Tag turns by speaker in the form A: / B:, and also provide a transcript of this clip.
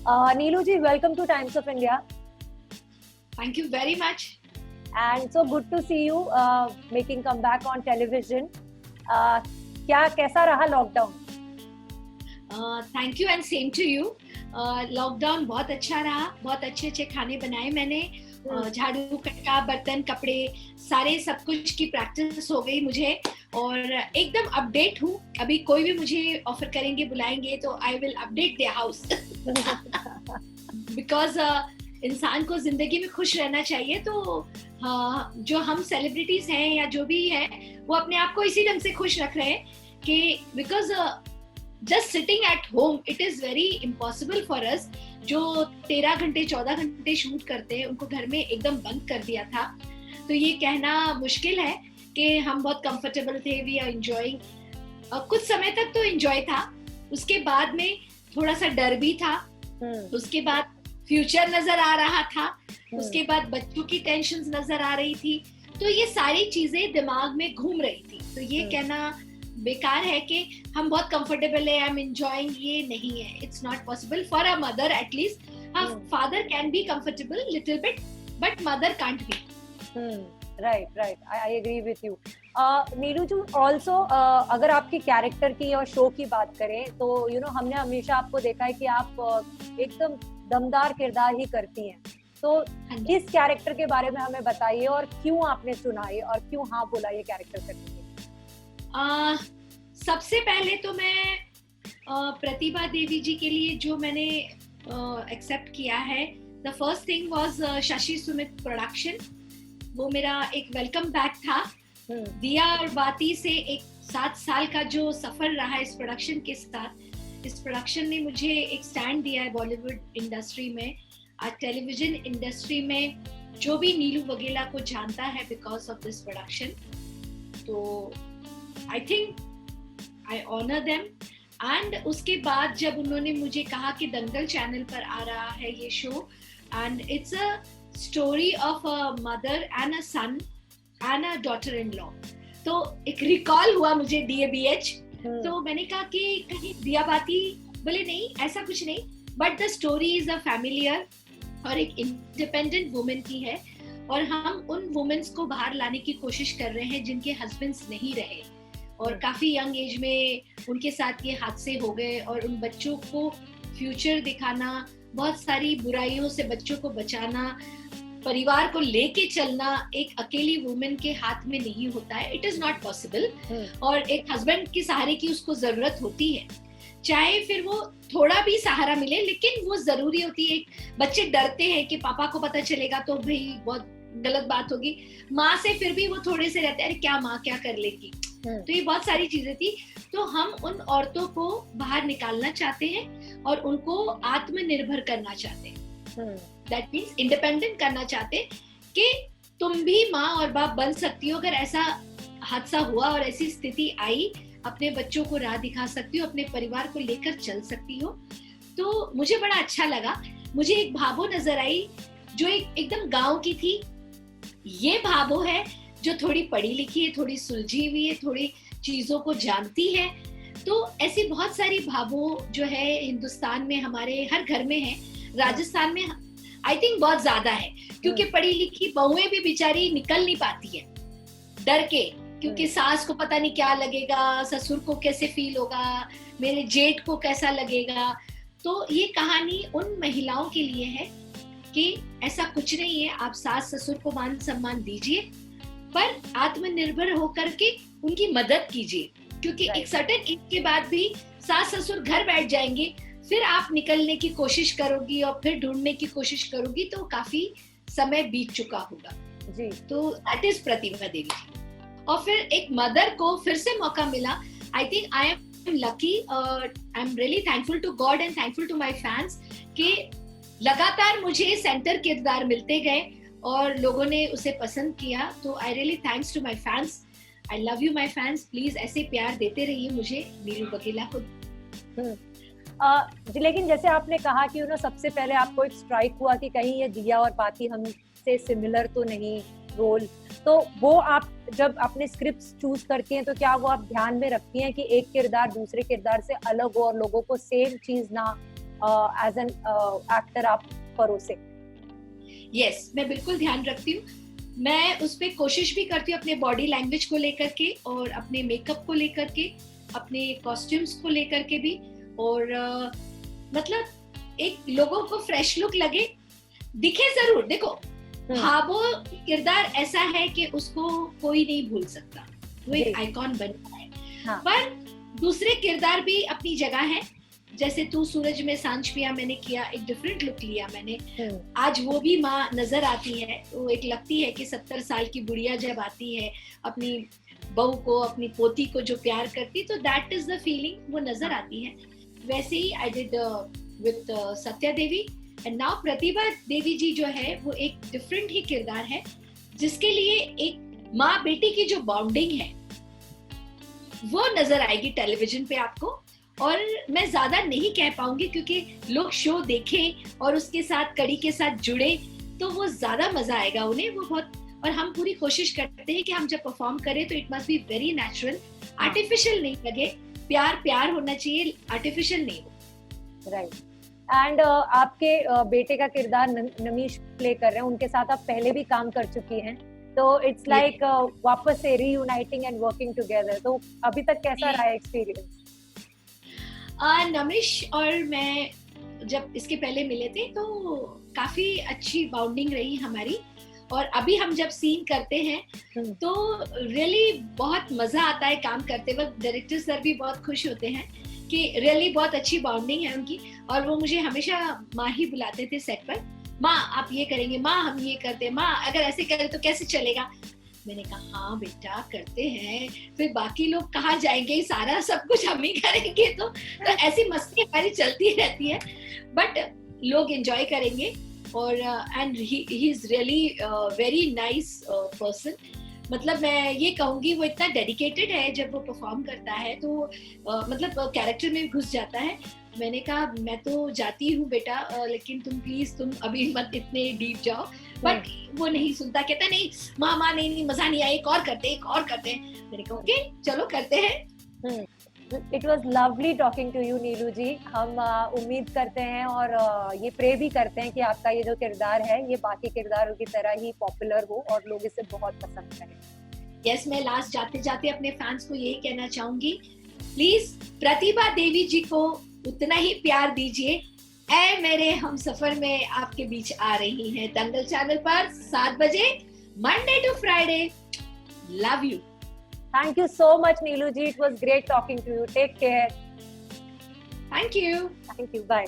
A: Neelu ji, welcome to Times of India.
B: Thank you very much.
A: And so good to see you making comeback on television. क्या कैसा रहा lockdown?
B: Thank you and same to you. Lockdown बहुत अच्छा रहा, बहुत अच्छे अच्छे खाने बनाए मैंने, झाड़ू कटका, बर्तन, कपड़े, सारे सब कुछ की प्रैक्टिस हो गई मुझे और एकदम अपडेट हूँ. अभी कोई भी मुझे ऑफर करेंगे, बुलाएंगे तो I will update their house because इंसान को जिंदगी में खुश रहना चाहिए. तो जो हम सेलिब्रिटीज हैं या जो भी है वो अपने आप को इसी ढंग से खुश रख रहे हैं कि because just sitting at home it is very impossible for us. जो 13 घंटे 14 घंटे शूट करते हैं उनको घर में एकदम बंद कर दिया था. तो ये कहना मुश्किल है कि हम बहुत कंफर्टेबल थे. We are enjoying. कुछ समय तक तो एंजॉय था, उसके बाद में थोड़ा सा डर भी था, उसके बाद फ्यूचर नजर आ रहा था, उसके बाद बच्चों की टेंशन नजर आ रही थी. तो ये सारी चीजें दिमाग में घूम रही थी. तो ये कहना बेकार है कि हम बहुत कंफर्टेबल है, आई एम एंजॉयिंग, ये नहीं है. It's not possible for a mother. At least father can be comfortable little bit but mother can't be.
A: Right, I agree with you. Neelu ji, also अगर आपके कैरेक्टर की और शो की बात करें तो हमने हमेशा आपको देखा है कि आप एकदम दमदार किरदार ही करती हैं. तो इस कैरेक्टर के बारे में हमें बताइए और क्यों आपने चुना ये और क्यों हाँ बोला ये कैरेक्टर करने के लिए.
B: सबसे पहले तो मैं प्रतिभा देवी जी के लिए जो मैंने एक्सेप्ट किया है, the first thing was Shashi Sumit production. वो मेरा एक वेलकम बैक था. दिया और बाती से एक 7 साल का जो सफर रहा इस प्रोडक्शन के साथ, इस प्रोडक्शन ने मुझे एक स्टैंड दिया है बॉलीवुड इंडस्ट्री में. आज टेलीविजन इंडस्ट्री में जो भी नीलू वगेला को जानता है बिकॉज ऑफ दिस प्रोडक्शन. तो I think I honor them. And उसके बाद जब उन्होंने मुझे कहा कि दंगल चैनल पर आ रहा है ये show and it's a story of a mother and a son and a daughter-in-law, तो एक रिकॉल हुआ मुझे DABH. तो मैंने कहा कि कहीं दिया बाती, बोले नहीं ऐसा कुछ नहीं, but the story is a familiar और एक इंडिपेंडेंट वुमेन की है और हम उन वुमेन्स को बाहर लाने की कोशिश कर रहे हैं जिनके हस्बैंड्स नहीं रहे और काफी यंग एज में उनके साथ ये हादसे हो गए और उन बच्चों को फ्यूचर दिखाना, बहुत सारी बुराइयों से बच्चों को बचाना, परिवार को लेके चलना एक अकेली वुमेन के हाथ में नहीं होता है. It is not possible. और एक हस्बैंड के सहारे की उसको जरूरत होती है, चाहे फिर वो थोड़ा भी सहारा मिले, लेकिन वो जरूरी होती है. बच्चे डरते हैं कि पापा को पता चलेगा तो भाई बहुत गलत बात होगी. माँ से फिर भी वो थोड़े से रहते हैं, अरे क्या माँ क्या कर लेगी. तो ये बहुत सारी चीजें थी. तो हम उन औरतों को बाहर निकालना चाहते हैं और उनको आत्मनिर्भर करना चाहते हैं. दैट मीन्स इंडिपेंडेंट करना चाहते हैं कि तुम भी माँ और बाप बन सकती हो. अगर ऐसा हादसा हुआ और ऐसी स्थिति आई, अपने बच्चों को राह दिखा सकती हो, अपने परिवार को लेकर चल सकती हो. तो मुझे बड़ा अच्छा लगा. मुझे एक भाभो नजर आई जो एकदम गाँव की थी. ये भाभो है जो थोड़ी पढ़ी लिखी है, थोड़ी सुलझी हुई है, थोड़ी चीजों को जानती है. तो ऐसी बहुत सारी भाभो जो है हिंदुस्तान में हमारे हर घर में है. राजस्थान में आई थिंक बहुत ज्यादा है क्योंकि पढ़ी लिखी बहुएं भी बेचारी निकल नहीं पाती है डर के, क्योंकि सास को पता नहीं क्या लगेगा, ससुर को कैसे फील होगा, मेरे जेठ को कैसा लगेगा. तो ये कहानी उन महिलाओं के लिए है कि ऐसा कुछ नहीं है. आप सास ससुर को मान सम्मान दीजिए पर आत्मनिर्भर होकर के उनकी मदद कीजिए, क्योंकि एक सर्टेन एज के बाद भी सास ससुर घर बैठ जाएंगे, फिर आप निकलने की कोशिश करोगी और फिर ढूंढने की कोशिश करोगी तो काफी समय बीत चुका होगा जी. तो दैट इज प्रतिभा देवी. और फिर एक मदर को फिर से मौका मिला. I think I am lucky. I am really thankful to God and thankful to my fans कि लगातार मुझे सेंटर किरदार मिलते गए और लोगों ने उसे पसंद किया. तो I really thanks to my fans. I love you my fans. Please ऐसे प्यार देते रहिए मुझे, नीलू वगेला को.
A: लेकिन जैसे आपने कहा कि सबसे पहले आपको एक स्ट्राइक हुआ कि कहीं ये दिया और बाकी हमसे सिमिलर तो नहीं रोल, तो वो आप जब अपने स्क्रिप्ट्स चूज करती हैं तो क्या वो आप ध्यान में रखती हैं कि एक किरदार दूसरे किरदार से अलग हो और लोगों को सेम चीज ना एज एन एक्टर आप परोसे?
B: यस, मैं बिल्कुल ध्यान रखती हूँ। मैं उस पर कोशिश भी करती हूँ अपने बॉडी लैंग्वेज को लेकर के, और अपने मेकअप को लेकर के, अपने कॉस्ट्यूम्स को लेकर के भी, और मतलब एक लोगों को फ्रेश लुक लगे, दिखे जरूर। देखो, हाँ, वो किरदार ऐसा है कि उसको कोई नहीं भूल सकता, वो एक आइकॉन बनता है। हाँ. पर दूसरे किरदार भी अपनी जगह है, जैसे तू सूरज में सांझ पिया मैंने किया, एक डिफरेंट लुक लिया मैंने। आज वो भी माँ नजर आती है, तो एक लगती है कि 70 साल की बुढ़िया जब आती है अपनी बहू को, अपनी पोती को जो प्यार करती, तो दैट इज द फीलिंग, वो नजर आती है। वैसे ही I did with Satya Devi, and now Pratibha Devi ji जो है वो एक डिफरेंट ही किरदार है, जिसके लिए एक माँ बेटी की जो बॉन्डिंग है वो नजर आएगी टेलीविजन पे आपको। और मैं ज्यादा नहीं कह पाऊंगी, क्योंकि लोग शो देखें और उसके साथ कड़ी के साथ जुड़े तो वो ज्यादा मजा आएगा उन्हें, वो बहुत। और हम पूरी कोशिश करते हैं कि हम जब परफॉर्म करें तो it must be very natural, artificial नहीं लगे। प्यार प्यार होना चाहिए, आर्टिफिशियल नहीं हो।
A: राइट। एंड आपके बेटे का किरदार नमीश प्ले कर रहे हैं, उनके साथ आप पहले भी काम कर चुकी हैं, तो इट्स लाइक वापस से रीयूनाइटिंग एंड वर्किंग टुगेदर, तो अभी तक कैसा रहा एक्सपीरियंस?
B: नमिश और मैं जब इसके पहले मिले थे तो काफी अच्छी बाउंडिंग रही हमारी, और अभी हम जब सीन करते हैं तो रियली बहुत मजा आता है काम करते वक्त। डायरेक्टर सर भी बहुत खुश होते हैं कि रियली बहुत अच्छी बाउंडिंग है उनकी, और वो मुझे हमेशा माँ ही बुलाते थे सेट पर। माँ आप ये करेंगे, माँ हम ये करते, माँ अगर ऐसे करें तो कैसे चलेगा। मैंने कहा हाँ बेटा करते हैं, फिर बाकी लोग कहाँ जाएंगे, सारा सब कुछ हम ही करेंगे। तो ऐसी मस्ती हमारी चलती रहती है, बट लोग एंजॉय करेंगे। और and he is really very nice person. मतलब मैं ये कहूंगी वो इतना डेडिकेटेड है, जब वो परफॉर्म करता है तो मतलब कैरेक्टर में घुस जाता है। मैंने कहा मैं तो जाती हूँ बेटा, लेकिन तुम प्लीज तुम अभी मत इतने डीप जाओ, बट वो नहीं सुनता, कहता नहीं माँ नहीं मजा नहीं आया, एक और करते हैं। मैंने कहा ओके चलो करते हैं।
A: It was lovely talking to you नीलू जी। हम उम्मीद करते हैं और ये प्रे भी करते हैं कि आपका ये जो किरदार है ये बाकी किरदारों की तरह ही पॉपुलर हो और लोग इसे बहुत पसंद करें।
B: यस, मैं लास्ट जाते जाते अपने फैंस को यही कहना चाहूंगी, प्लीज प्रतिभा देवी जी को उतना ही प्यार दीजिए। ऐ मेरे हम सफर में आपके बीच आ रही हैं दंगल चैनल पर 7 बजे, Monday to Friday. Love you.
A: Thank you so much, Neelu ji. It was great talking to you. Take care.
B: Thank you.
A: Thank you. Bye.